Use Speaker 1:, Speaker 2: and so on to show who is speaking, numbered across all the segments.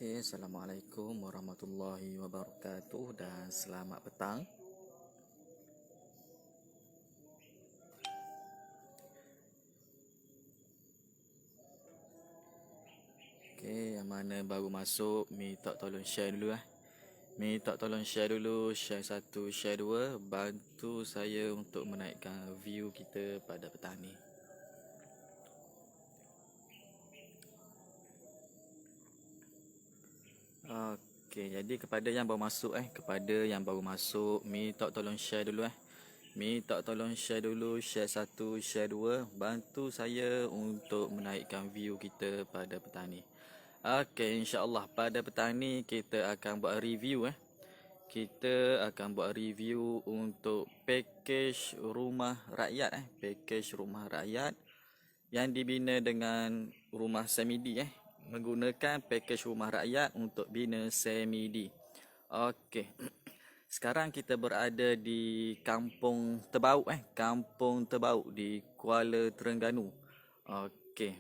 Speaker 1: Okey, Assalamualaikum warahmatullahi wabarakatuh dan selamat petang. Okey, yang mana baru masuk, minta tolong share dulu . Minta tolong share dulu, share 1, share 2, bantu saya untuk menaikkan view kita pada petang ni. Okey, jadi kepada yang baru masuk minta tolong share dulu . Minta tolong share dulu, share 1, share 2, bantu saya untuk menaikkan view kita pada petang ni. Okey, insya-Allah pada petang ni kita akan buat review . Kita akan buat review untuk package rumah rakyat . Package rumah rakyat yang dibina dengan rumah semi-D . Menggunakan package rumah rakyat untuk bina semi-D. Okey. Sekarang kita berada di Kampung Terbau . Kampung Terbau di Kuala Terengganu. Okey.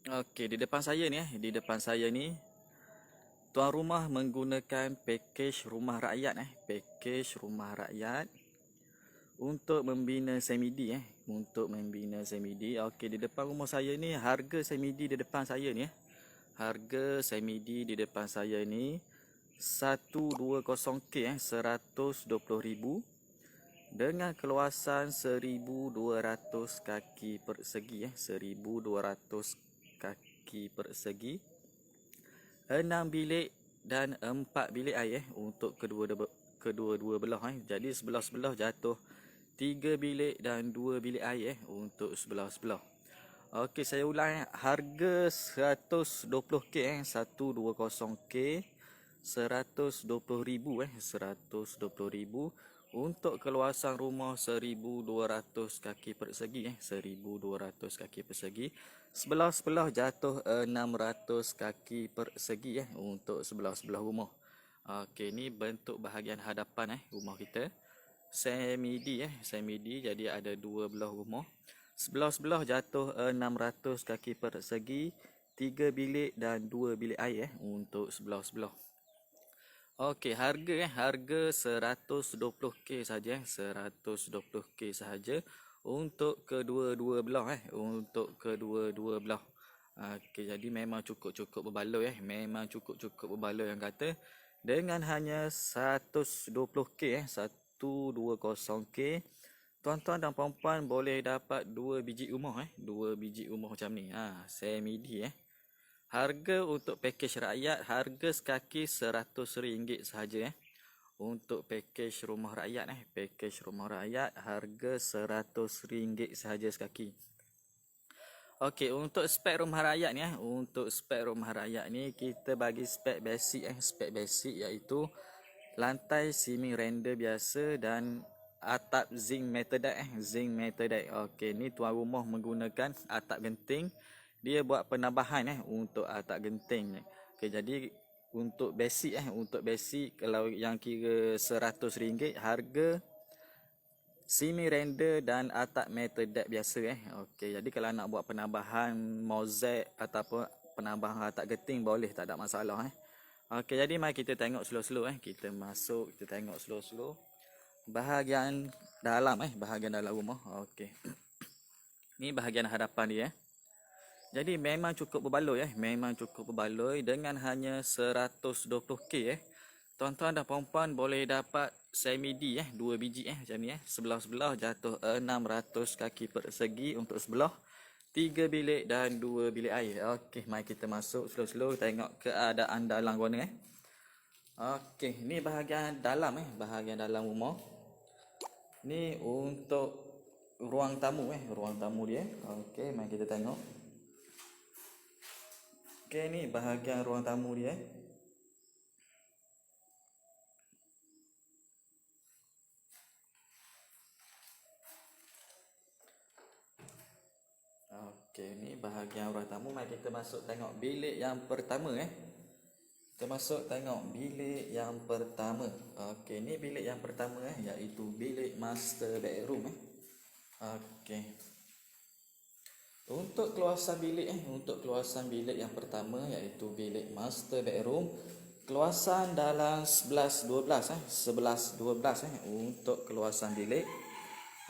Speaker 1: Okey, di depan saya ni tuan rumah menggunakan package rumah rakyat . Package rumah rakyat untuk membina semi-D . Untuk membina semi-D. Okey, di depan rumah saya ni harga semi-D di depan saya ni . Harga semi-D di depan saya ni 120K, 120,000 dengan keluasan 1,200 kaki persegi . 1,200 kaki persegi. 6 bilik dan 4 bilik air untuk kedua-dua belah . Jadi sebelah-sebelah jatuh 3 bilik dan 2 bilik air untuk sebelah-sebelah. Okey, saya ulang . Harga 120K, 120K, 120,000 120,000 untuk keluasan rumah 1,200 kaki persegi . 1,200 kaki persegi. Sebelah-sebelah jatuh 600 kaki persegi untuk sebelah-sebelah rumah. Okey, ni bentuk bahagian hadapan rumah kita. Semi-D semi-D, jadi ada dua belah rumah. Sebelah-sebelah jatuh 600 kaki persegi, 3 bilik dan 2 bilik air untuk sebelah-sebelah. Okey, harga 120K saja. 120K sahaja untuk kedua-dua belah untuk kedua-dua belah. Okey, jadi memang cukup-cukup berbaloi memang cukup-cukup berbaloi yang kata dengan hanya 120K 120K tuan-tuan dan puan-puan boleh dapat 2 biji rumah 2 biji rumah macam ni. Semi-D Harga untuk package rakyat, harga sekaki RM100 sahaja untuk package rumah rakyat package rumah rakyat harga RM100 sahaja sekaki. Okey, untuk spek rumah rakyat ni untuk spek rumah rakyat ni kita bagi spek basic spek basic iaitu lantai ceiling render biasa dan atap zinc metadite zinc metadite. Okey, ni tuan rumah menggunakan atap genting. Dia buat penambahan untuk atap genting. Okey, jadi untuk basic kalau yang kira RM100 harga ceiling render dan atap metadite biasa Okey, jadi kalau nak buat penambahan mozaik ataupun penambahan atap genting boleh, tak ada masalah Okey, jadi mari kita tengok slow-slow kita masuk, kita tengok slow-slow bahagian dalam bahagian dalam rumah. Okey. Ni bahagian hadapan dia Jadi memang cukup berbaloi memang cukup berbaloi dengan hanya 120K tuan-tuan dan puan-puan boleh dapat semi-D 2 biji macam ni sebelah-sebelah jatuh 600 kaki persegi untuk sebelah, 3 bilik dan 2 bilik air. Okey, mari kita masuk slow-slow tengok keadaan dalam ruangan Okey, ni bahagian dalam bahagian dalam rumah. Ni untuk ruang tamu ruang tamu dia. Okey, mari kita tengok. Okey, ni bahagian ruang tamu dia. Okey, ni bahagian ruang tamu. Mari kita masuk tengok bilik yang pertama Kita masuk tengok bilik yang pertama. Okey, ni bilik yang pertama iaitu bilik master bedroom Okey. Untuk keluasan bilik yang pertama iaitu bilik master bedroom, keluasan dalam 11 12 untuk keluasan bilik.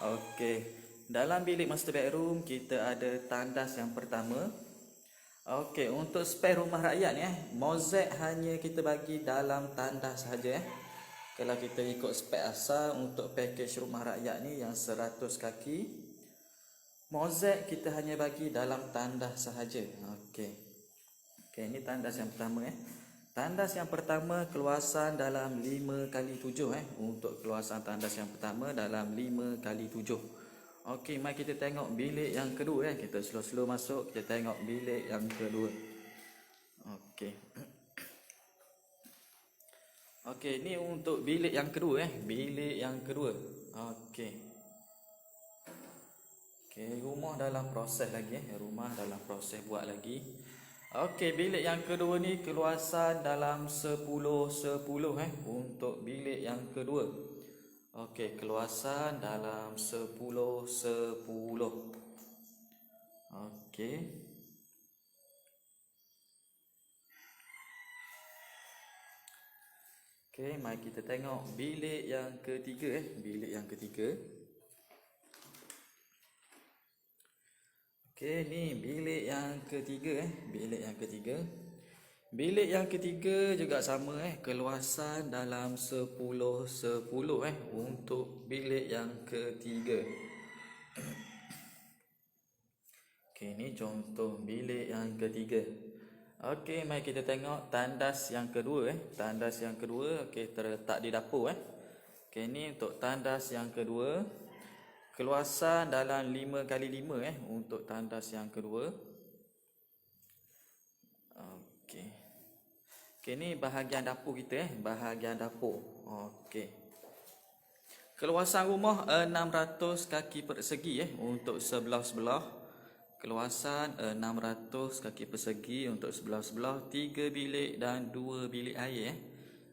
Speaker 1: Okey, dalam bilik master bedroom kita ada tandas yang pertama. Okey, untuk spek rumah rakyat ni mozaik hanya kita bagi dalam tandas saja. Kalau kita ikut spek asal untuk package rumah rakyat ni yang 100 kaki, mozaik kita hanya bagi dalam tandas sahaja. Okey. Okey, ini tandas yang pertama Tandas yang pertama keluasan dalam 5x7 Untuk keluasan tandas yang pertama dalam 5x7. Okey, mari kita tengok bilik yang kedua Kita slow-slow masuk, kita tengok bilik yang kedua. Okey. Okey, ni untuk bilik yang kedua bilik yang kedua. Okey. Okey, rumah dalam proses lagi rumah dalam proses buat lagi. Okey, bilik yang kedua ni keluasan dalam 10-10 untuk bilik yang kedua. Okey, keluasan dalam 10-10. Okey. Okey, mari kita tengok bilik yang ketiga bilik yang ketiga. Okey, ni bilik yang ketiga bilik yang ketiga. Bilik yang ketiga juga sama keluasan dalam 10-10 untuk bilik yang ketiga. Okey, ni contoh bilik yang ketiga. Okey, mari kita tengok tandas yang kedua Tandas yang kedua okey terletak di dapur Okey, ni untuk tandas yang kedua. Keluasan dalam 5x5 untuk tandas yang kedua. Okey. Okey, ni bahagian dapur kita bahagian dapur. Okey. Keluasan rumah 600 kaki persegi untuk sebelah-sebelah. Keluasan 600 kaki persegi untuk sebelah-sebelah, 3 bilik dan 2 bilik air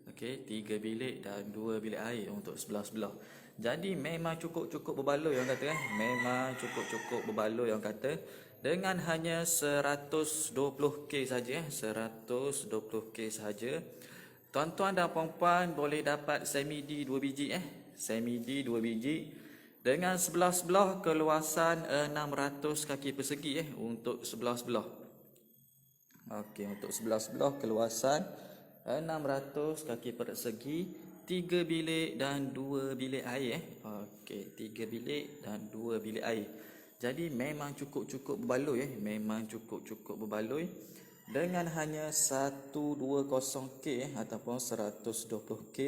Speaker 1: Okey, 3 bilik dan 2 bilik air untuk sebelah-sebelah. Jadi memang cukup-cukup berbaloi orang kata Memang cukup-cukup berbaloi orang kata. Dengan hanya 120k saja 120k saja. Tuan-tuan dan puan-puan boleh dapat semi-D 2 biji Semi-D 2 biji. Dengan sebelah-sebelah keluasan 600 kaki persegi untuk sebelah-sebelah. Okey, untuk sebelah-sebelah keluasan 600 kaki persegi, 3 bilik dan 2 bilik air Okey, 3 bilik dan 2 bilik air. Jadi memang cukup-cukup berbaloi memang cukup-cukup berbaloi. Dengan hanya 120k ataupun 120k,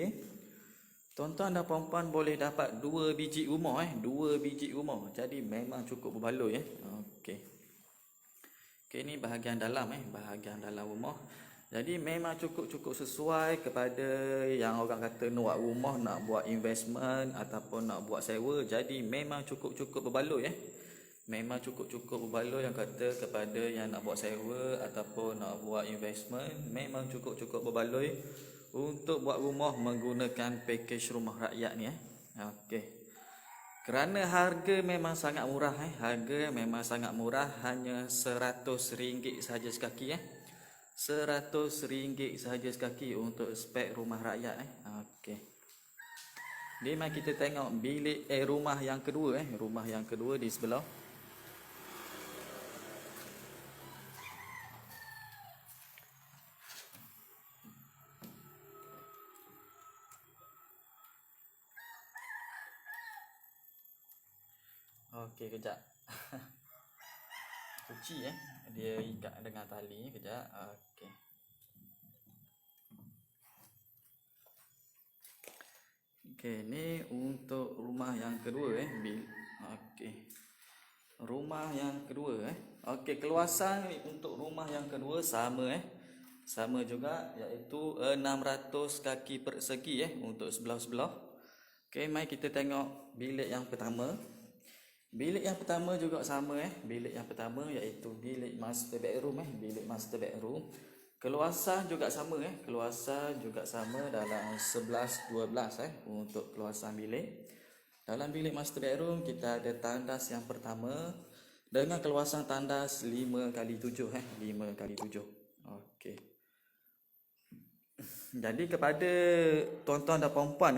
Speaker 1: tuan-tuan dan puan-puan boleh dapat 2 biji rumah 2 biji rumah. Jadi memang cukup berbaloi Okey. Okey, ni bahagian dalam bahagian dalam rumah. Jadi memang cukup-cukup sesuai kepada yang orang kata nak buat rumah, nak buat investment ataupun nak buat sewa. Jadi memang cukup-cukup berbaloi Memang cukup-cukup berbaloi yang kata kepada yang nak buat sewa ataupun nak buat investment. Memang cukup-cukup berbaloi untuk buat rumah menggunakan package rumah rakyat ni Okey. Kerana harga memang sangat murah harga memang sangat murah, hanya RM100 sahaja sekaki RM100 sahaja sekaki untuk spek rumah rakyat Okey. Ni mari kita tengok bilik rumah yang kedua rumah yang kedua di sebelah. Okey, kejap. Kuci dia ikat dengan tali kejap. Okey. Okey, ni untuk rumah yang kedua Okey. Rumah yang kedua Okey, keluasan untuk rumah yang kedua sama sama juga iaitu 600 kaki persegi untuk sebelah-sebelah. Okey, mari kita tengok bilik yang pertama. Bilik yang pertama juga sama bilik yang pertama iaitu bilik master bedroom bilik master bedroom. Keluasan juga sama keluasan juga sama dalam 11-12 untuk keluasan bilik. Dalam bilik master bedroom kita ada tandas yang pertama dengan keluasan tandas 5x7 5x7. Okey. Jadi kepada tuan-tuan dan puan-puan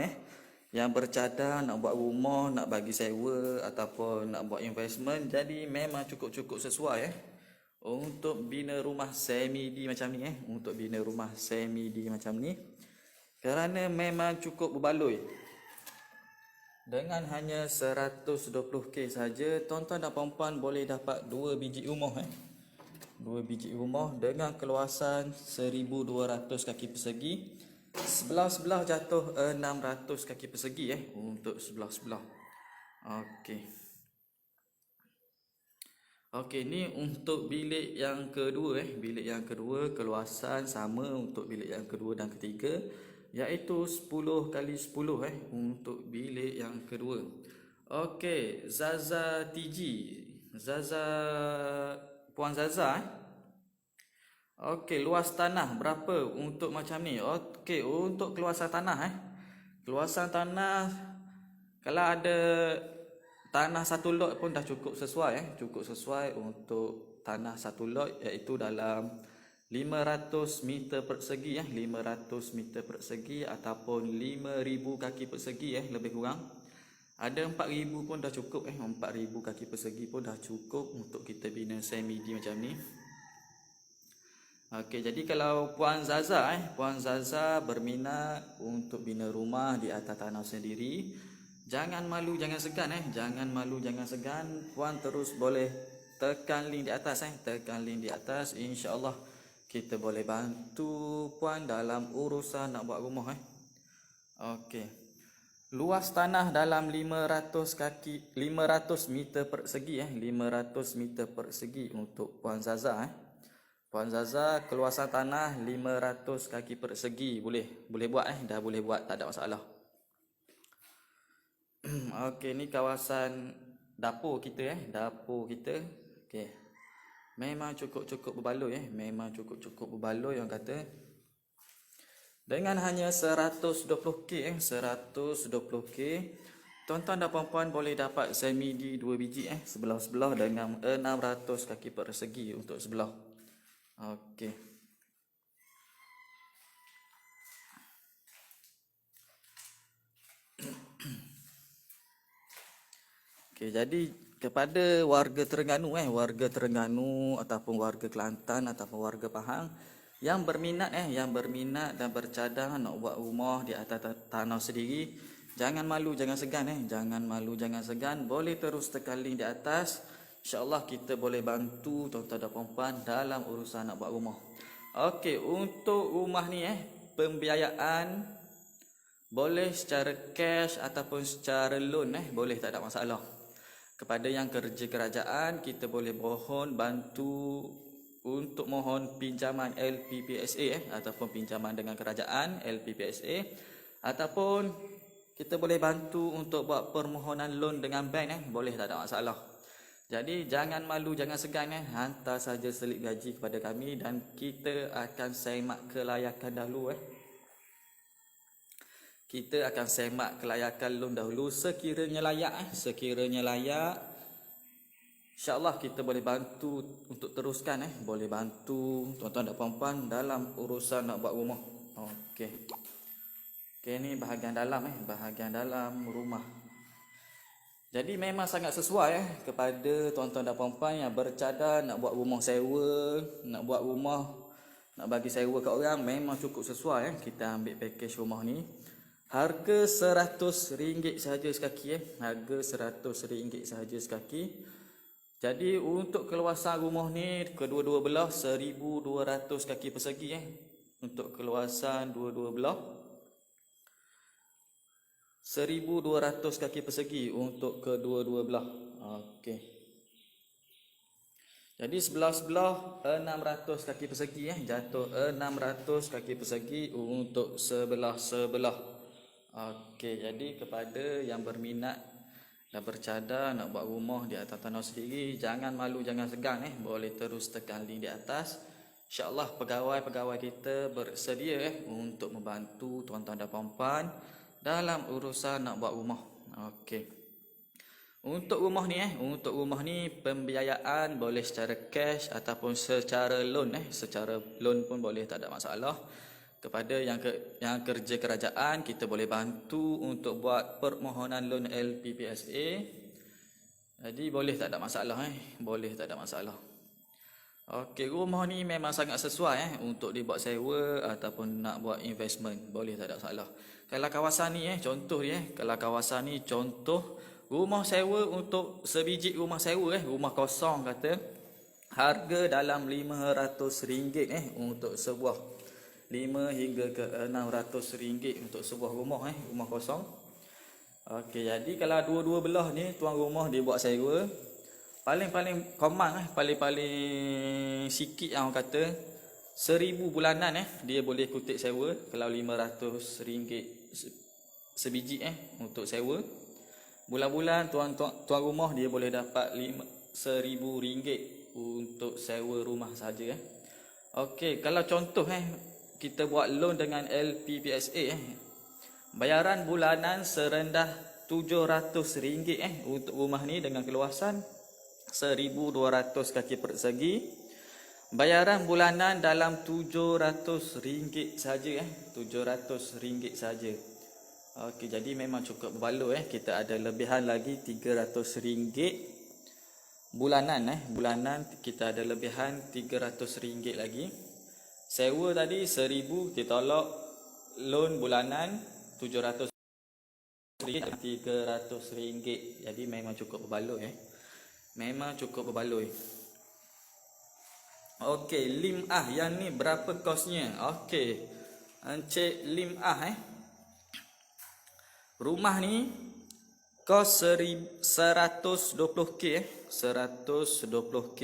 Speaker 1: yang bercadang nak buat rumah, nak bagi sewa ataupun nak buat investment, jadi memang cukup-cukup sesuai untuk bina rumah semi-D macam ni untuk bina rumah semi-D macam ni, kerana memang cukup berbaloi. Dengan hanya 120k saja, tuan-tuan dan puan-puan boleh dapat 2 biji rumah 2 biji rumah dengan keluasan 1200 kaki persegi. Sebelah-sebelah jatuh 600 kaki persegi untuk sebelah-sebelah. Okey. Okey, ni untuk bilik yang kedua bilik yang kedua keluasan sama untuk bilik yang kedua dan ketiga, iaitu 10x10 untuk bilik yang kedua. Okey, Zaza TG. Zaza, Puan Zaza Okey, luas tanah berapa untuk macam ni? Okey, untuk keluasan tanah keluasan tanah, kalau ada tanah satu lot pun dah cukup sesuai cukup sesuai untuk tanah satu lot, iaitu dalam 500 meter persegi 500 meter persegi ataupun 5000 kaki persegi lebih kurang. Ada 4000 pun dah cukup 4000 kaki persegi pun dah cukup untuk kita bina semi-D macam ni. Okey, jadi kalau Puan Zaza Puan Zaza berminat untuk bina rumah di atas tanah sendiri, jangan malu, jangan segan jangan malu, jangan segan. Puan terus boleh tekan link di atas tekan link di atas. InsyaAllah kita boleh bantu Puan dalam urusan nak buat rumah Okey. Luas tanah dalam 500 meter persegi 500 meter persegi untuk Puan Zaza Puan Zaza, keluasan tanah 500 kaki persegi. Boleh buat dah boleh buat, tak ada masalah. Okey, ni kawasan dapur kita dapur kita. Okey. Memang cukup-cukup berbaloi memang cukup-cukup berbaloi orang kata. Dengan hanya 120k 120k, tuan-tuan dan puan-puan boleh dapat semi-D 2 biji sebelah-sebelah dengan 600 kaki persegi untuk sebelah. Okey. Okey, jadi kepada warga Terengganu warga Terengganu ataupun warga Kelantan ataupun warga Pahang yang berminat dan bercadang nak buat rumah di atas tanah sendiri, jangan malu, jangan segan jangan malu, jangan segan. Boleh terus tekan link di atas. InsyaAllah kita boleh bantu tuan-tuan dan puan-puan dalam urusan nak buat rumah. Okey, untuk rumah ni pembiayaan boleh secara cash ataupun secara loan boleh, tak ada masalah. Kepada yang kerja kerajaan, kita boleh mohon bantu untuk mohon pinjaman LPPSA ataupun pinjaman dengan kerajaan LPPSA, ataupun kita boleh bantu untuk buat permohonan loan dengan bank boleh, tak ada masalah. Jadi jangan malu, jangan segan hantar saja selip gaji kepada kami dan kita akan semak kelayakan dahulu Kita akan semak kelayakan loan dahulu. Sekiranya layak InsyaAllah kita boleh bantu untuk teruskan boleh bantu tuan-tuan dan puan-puan dalam urusan nak buat rumah. Okey. Okey, ni bahagian dalam bahagian dalam rumah. Jadi memang sangat sesuai kepada tuan-tuan dan puan-puan yang bercadang nak buat rumah sewa, nak buat rumah nak bagi sewa kat orang, memang cukup sesuai kita ambil package rumah ni. Harga RM100 sahaja sekaki harga RM100 sahaja sekaki. Jadi untuk keluasan rumah ni kedua-dua belah 1200 kaki persegi untuk keluasan dua-dua belah 1200 kaki persegi untuk kedua-dua belah. Okey. Jadi sebelah-sebelah 600 kaki persegi jatuh 600 kaki persegi untuk sebelah-sebelah. Okey, jadi kepada yang berminat dan bercadang nak buat rumah di atas tanah sendiri, jangan malu, jangan segan boleh terus tekan link di atas. InsyaAllah pegawai-pegawai kita bersedia untuk membantu tuan-tuan dan puan-puan dalam urusan nak buat rumah. Okey. Untuk rumah ni pembiayaan boleh secara cash ataupun secara loan secara loan pun boleh, tak ada masalah. Kepada yang kerja kerajaan, kita boleh bantu untuk buat permohonan loan LPPSA. Jadi boleh, tak ada masalah boleh, tak ada masalah. Okey, rumah ni memang sangat sesuai untuk dibuat sewa ataupun nak buat investment, boleh, tak ada masalah. Kalau kawasan ni contoh dia kalau kawasan ni contoh rumah sewa, untuk sebiji rumah sewa rumah kosong kata, harga dalam RM500 untuk sebuah 5 hingga ke RM600 untuk sebuah rumah rumah kosong. Okey, jadi kalau dua-dua belah ni tuan rumah dia buat sewa, paling-paling common paling-paling sikit orang kata RM1,000 bulanan dia boleh kutip sewa. Kalau RM500 sebiji untuk sewa, bulan-bulan tuan rumah dia boleh dapat RM1,000 untuk sewa rumah saja Okey, kalau contoh kita buat loan dengan LPPSA bayaran bulanan serendah RM700 untuk rumah ni dengan keluasan 1,200 kaki persegi. Bayaran bulanan dalam RM700 saja RM700 saja. Okey, jadi memang cukup berbaloi kita ada lebihan lagi RM300 bulanan bulanan kita ada lebihan RM300 lagi. Sewa tadi 1,000 ditolak, loan bulanan RM700 RM300. Jadi memang cukup berbaloi memang cukup berbaloi. Okey, limah yang ni berapa kosnya? Okey, Encik limah rumah ni kos 120k 120k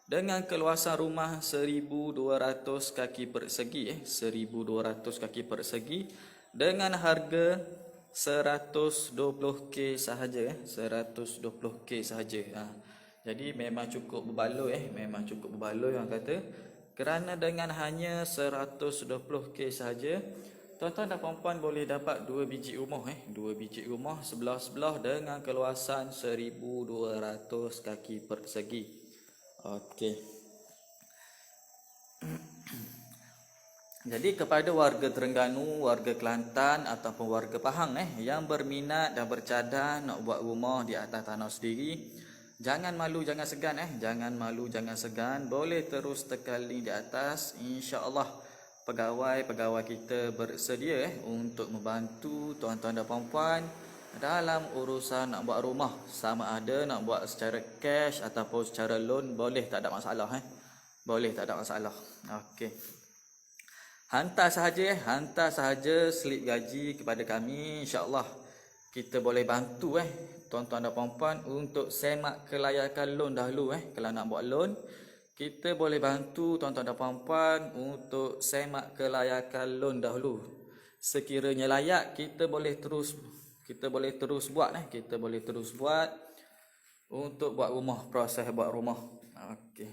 Speaker 1: dengan keluasan rumah 1,200 kaki persegi 1,200 kaki persegi dengan harga 120k sahaja 120k sahaja. Jadi memang cukup berbaloi memang cukup berbaloi orang kata, kerana dengan hanya 120k sahaja tuan-tuan dan puan-puan boleh dapat 2 biji rumah 2 biji rumah sebelah-sebelah dengan keluasan 1,200 kaki persegi. Okey. Jadi kepada warga Terengganu, warga Kelantan ataupun warga Pahang yang berminat dan bercadang nak buat rumah di atas tanah sendiri, jangan malu, jangan segan jangan malu, jangan segan, boleh terus tekan link di atas. Insya-Allah pegawai-pegawai kita bersedia untuk membantu tuan-tuan dan puan-puan dalam urusan nak buat rumah, sama ada nak buat secara cash ataupun secara loan, boleh, tak ada masalah boleh, tak ada masalah. Okey. Hantar sahaja slip gaji kepada kami, insya-Allah kita boleh bantu tuan-tuan dan puan-puan untuk semak kelayakan loan dahulu kalau nak buat loan, kita boleh bantu tuan-tuan dan puan-puan untuk semak kelayakan loan dahulu. Sekiranya layak, kita boleh terus buat kita boleh terus buat untuk buat rumah, proses buat rumah. Okey.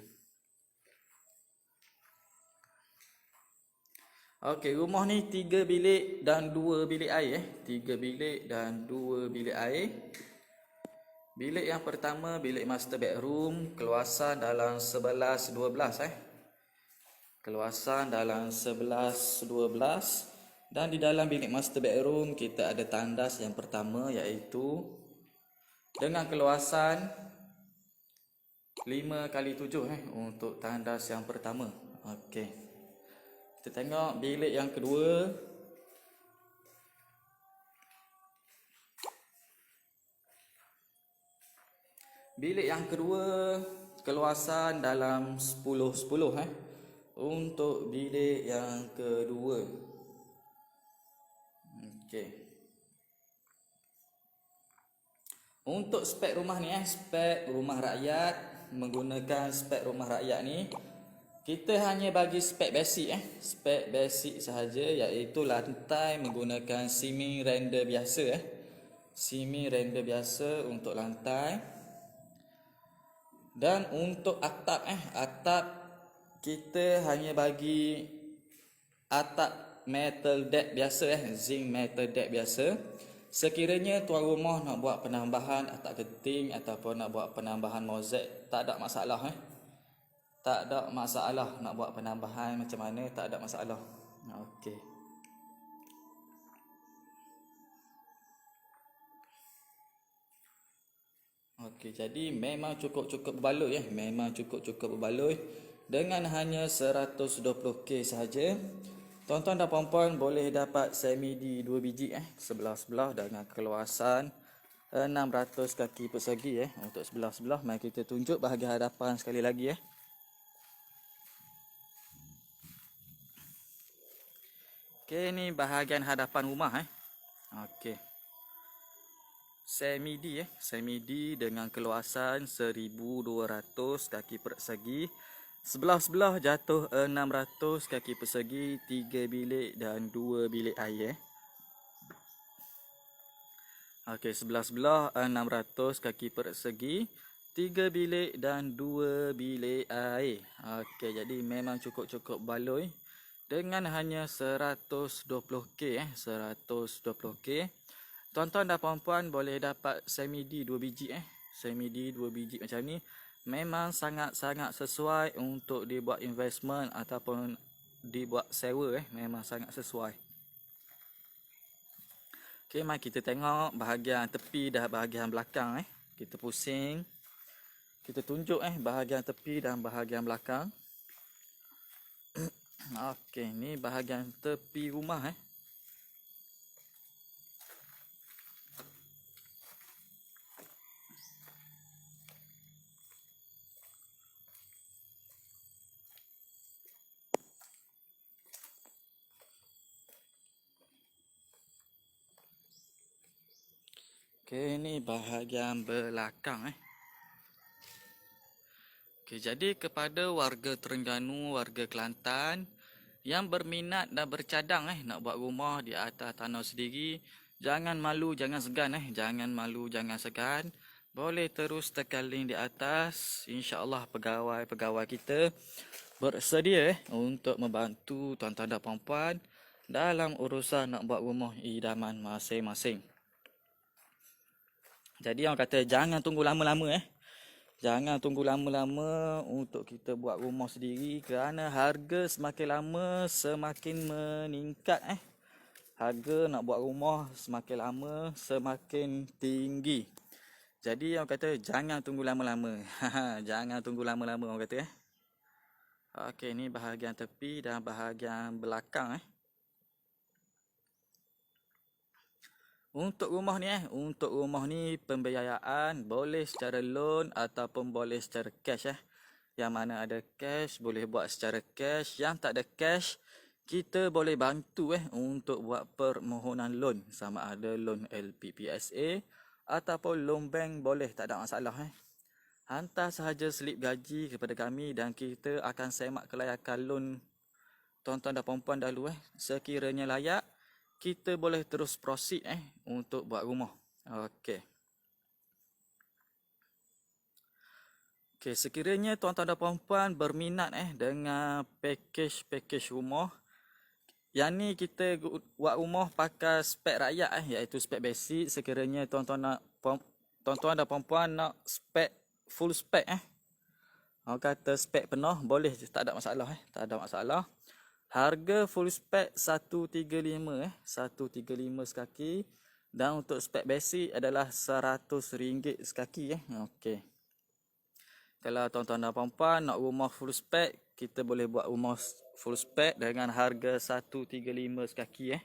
Speaker 1: Okey, rumah ni 3 bilik dan 2 bilik air 3 bilik dan 2 bilik air. Bilik yang pertama bilik master bedroom, keluasan dalam 11-12 keluasan dalam 11-12. Dan di dalam bilik master bedroom kita ada tandas yang pertama, iaitu dengan keluasan 5x7 untuk tandas yang pertama. Okey. Kita tengok bilik yang kedua. Bilik yang kedua keluasan dalam 10-10 untuk bilik yang kedua. Okey. Untuk spek rumah ni spek rumah rakyat, menggunakan spek rumah rakyat ni kita hanya bagi spek basic spek basic sahaja, iaitu lantai menggunakan cement render biasa cement render biasa untuk lantai. Dan untuk atap atap kita hanya bagi atap metal deck biasa zinc metal deck biasa. Sekiranya tuan rumah nak buat penambahan atap genting ataupun nak buat penambahan mozaik, tak ada masalah Tak ada masalah nak buat penambahan macam mana, tak ada masalah. Okey. Okey, jadi memang cukup-cukup berbaloi memang cukup-cukup berbaloi dengan hanya 120k sahaja. Tuan-tuan dan puan-puan boleh dapat semi D 2 biji sebelah-sebelah dengan keluasan 600 kaki persegi untuk sebelah-sebelah. Mari kita tunjuk bahagian hadapan sekali lagi Okey, ni bahagian hadapan rumah Okey. Semi D dengan keluasan 1200 kaki persegi. Sebelah-sebelah jatuh 600 kaki persegi, 3 bilik dan 2 bilik air Okey, sebelah-sebelah 600 kaki persegi, 3 bilik dan 2 bilik air. Okey, jadi memang cukup-cukup baloi dengan hanya 120k 120k. Tuan-tuan dan puan-puan boleh dapat semi D 2 biji Semi D 2 biji macam ni. Memang sangat-sangat sesuai untuk dibuat investment ataupun dibuat sewa memang sangat sesuai. Okey, mari kita tengok bahagian tepi dan bahagian belakang Kita pusing. Kita tunjuk bahagian tepi dan bahagian belakang. Okey, ni bahagian tepi rumah Okey, ni bahagian belakang Okey, jadi kepada warga Terengganu, warga Kelantan yang berminat dan bercadang nak buat rumah di atas tanah sendiri, jangan malu, jangan segan jangan malu, jangan segan. Boleh terus tekan link di atas. InsyaAllah pegawai-pegawai kita bersedia untuk membantu tuan-tuan dan puan-puan dalam urusan nak buat rumah idaman masing-masing. Jadi orang kata jangan tunggu lama-lama Jangan tunggu lama-lama untuk kita buat rumah sendiri kerana harga semakin lama semakin meningkat Harga nak buat rumah semakin lama semakin tinggi. Jadi orang kata jangan tunggu lama-lama. Jangan tunggu lama-lama orang kata Okey, ni bahagian tepi dan bahagian belakang Untuk rumah ni pembiayaan boleh secara loan ataupun boleh secara cash Yang mana ada cash boleh buat secara cash, yang tak ada cash kita boleh bantu untuk buat permohonan loan, sama ada loan LPPSA ataupun loan bank boleh, tak ada masalah Hantar sahaja slip gaji kepada kami dan kita akan semak kelayakan loan tuan-tuan dan puan-puan dahulu Sekiranya layak, kita boleh terus proceed untuk buat rumah. Okey. Okey, sekiranya tuan-tuan dan puan-puan berminat dengan package rumah, yang ni kita buat rumah pakai spek rakyat iaitu spek basic. Sekiranya tuan-tuan dan puan-puan nak spek full spek orang kata spek penuh boleh, tak ada masalah tak ada masalah. Harga full spec 135 135 sekaki dan untuk spek basic adalah RM100 sekaki Okey. Kalau tuan-tuan dan puan-puan nak rumah full spec, kita boleh buat rumah full spec dengan harga 135 sekaki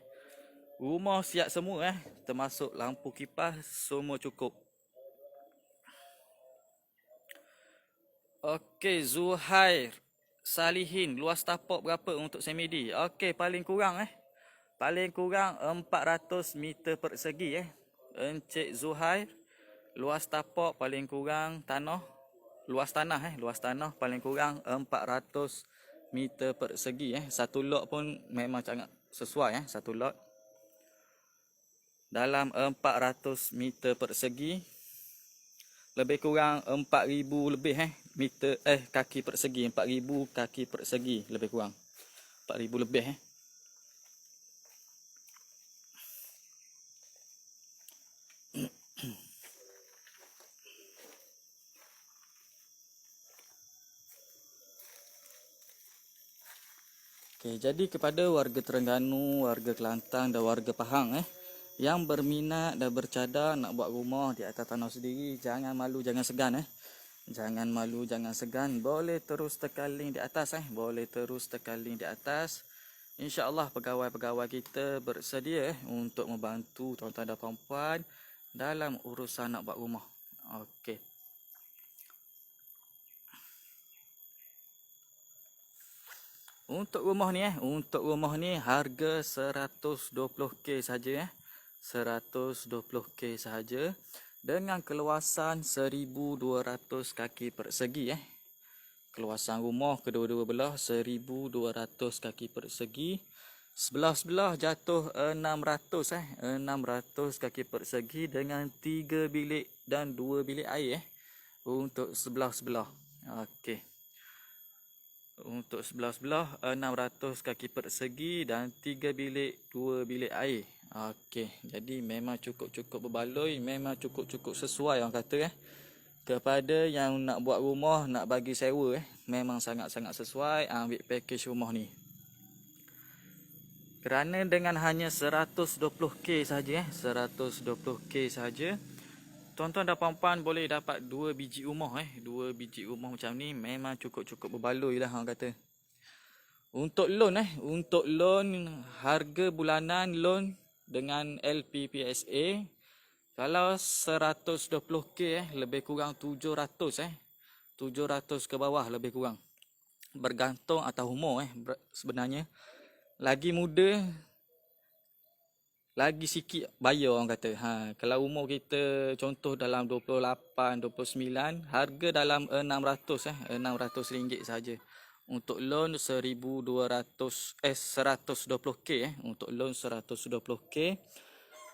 Speaker 1: Rumah siap semua termasuk lampu kipas semua cukup. Okey, Zuhair Salihin, luas tapak berapa untuk semi D? Okey, paling kurang 400 meter persegi Encik Zuhair, luas tapak paling kurang luas tanah paling kurang 400 meter persegi Satu lot pun memang sangat sesuai satu lot dalam 400 meter persegi, lebih kurang 4000 lebih meter kaki persegi, 4000 kaki persegi lebih kurang 4000 lebih Okey, jadi kepada warga Terengganu, warga Kelantan dan warga Pahang yang berminat dan bercadar nak buat rumah di atas tanah sendiri, jangan malu, jangan segan Jangan malu, jangan segan. Boleh terus tekan link di atas Boleh terus tekan link di atas. InsyaAllah pegawai-pegawai kita bersedia untuk membantu tuan-tuan dan puan-puan dalam urusan nak buat rumah. Okey. Untuk rumah ni harga 120k saja 120k saja dengan keluasan 1200 kaki persegi Keluasan rumah kedua-dua belah 1200 kaki persegi. Sebelah-sebelah jatuh 600 600 kaki persegi dengan 3 bilik dan 2 bilik air untuk sebelah-sebelah. Okey. Untuk sebelah-sebelah 600 kaki persegi dan 3 bilik 2 bilik air. Okey, jadi memang cukup-cukup berbaloi, memang cukup-cukup sesuai orang kata kepada yang nak buat rumah, nak bagi sewa memang sangat-sangat sesuai ambil package rumah ni. Kerana dengan hanya 120k saja 120k saja, tuan-tuan dan puan-puan boleh dapat 2 biji rumah 2 biji rumah macam ni memang cukup-cukup berbaloi lah orang kata. Untuk loan harga bulanan loan dengan LPPSA kalau 120k lebih kurang 700 700 ke bawah lebih kurang. Bergantung atas umur sebenarnya. Lagi muda lagi sikit bayar orang kata. Kalau umur kita contoh dalam 28, 29, harga dalam 600 600 ringgit saja. Untuk loan 120k untuk loan 120k.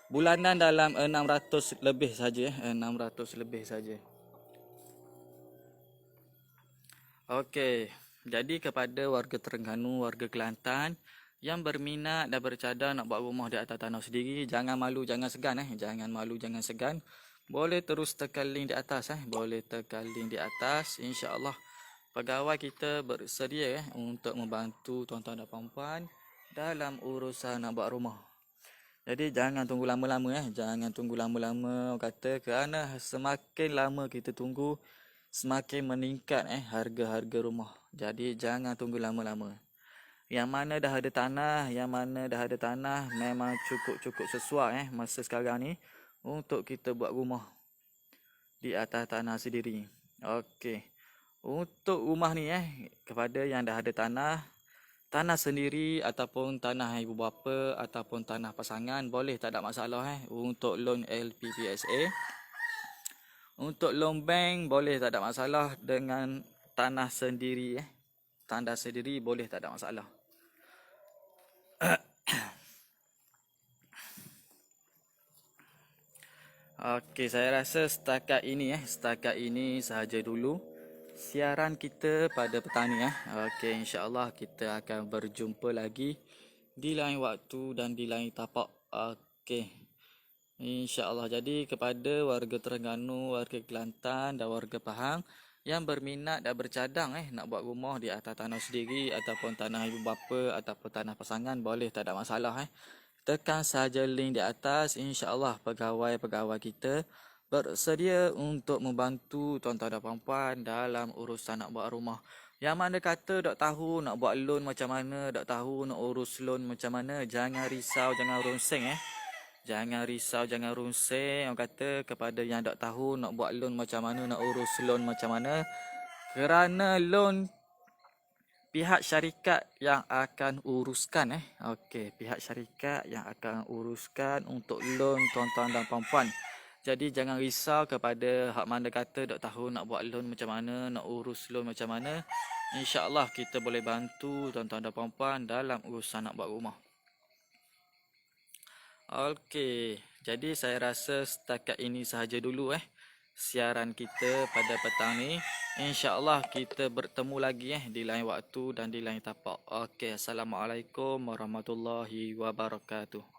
Speaker 1: Bulanan dalam 600 lebih saja 600 lebih saja. Okey, jadi kepada warga Terengganu, warga Kelantan yang berminat dan bercadar nak buat rumah di atas tanah sendiri, jangan malu, jangan segan jangan malu, jangan segan. Boleh terus tekan link di atas boleh tekan link di atas. InsyaAllah pegawai kita bersedia untuk membantu tuan-tuan dan puan-puan dalam urusan nak buat rumah. Jadi jangan tunggu lama-lama jangan tunggu lama-lama kata, kerana semakin lama kita tunggu semakin meningkat harga-harga rumah. Jadi jangan tunggu lama-lama. Yang mana dah ada tanah, memang cukup-cukup sesuai masa sekarang ni untuk kita buat rumah di atas tanah sendiri. Okey. Untuk rumah ni kepada yang dah ada tanah sendiri ataupun tanah ibu bapa ataupun tanah pasangan, boleh, tak ada masalah untuk loan LPPSA. Untuk loan bank boleh, tak ada masalah. Dengan tanah sendiri tanah sendiri boleh, tak ada masalah. Okey, saya rasa setakat ini sahaja dulu siaran kita pada petang ni Okey, insya-Allah kita akan berjumpa lagi di lain waktu dan di lain tapak. Okey. InsyaAllah. Jadi kepada warga Terengganu, warga Kelantan dan warga Pahang yang berminat dan bercadang nak buat rumah di atas tanah sendiri ataupun tanah ibu bapa ataupun tanah pasangan, boleh, tak ada masalah Tekan saja link di atas. InsyaAllah pegawai-pegawai kita bersedia untuk membantu tuan-tuan dan puan-puan dalam urusan nak buat rumah. Yang mana kata tak tahu nak buat loan macam mana, tak tahu nak urus loan macam mana, jangan risau, jangan runsing Jangan risau, jangan runsing. Orang kata kepada yang tak tahu nak buat loan macam mana, nak urus loan macam mana. Kerana loan pihak syarikat yang akan uruskan Okey, pihak syarikat yang akan uruskan untuk loan tuan-tuan dan puan-puan. Jadi jangan risau kepada hak mana kata tak tahu nak buat loan macam mana, nak urus loan macam mana. InsyaAllah kita boleh bantu tuan-tuan dan puan-puan dalam urusan nak buat rumah. Okey, jadi saya rasa setakat ini sahaja dulu siaran kita pada petang ni. InsyaAllah kita bertemu lagi di lain waktu dan di lain tapak. Okey, Assalamualaikum warahmatullahi wabarakatuh.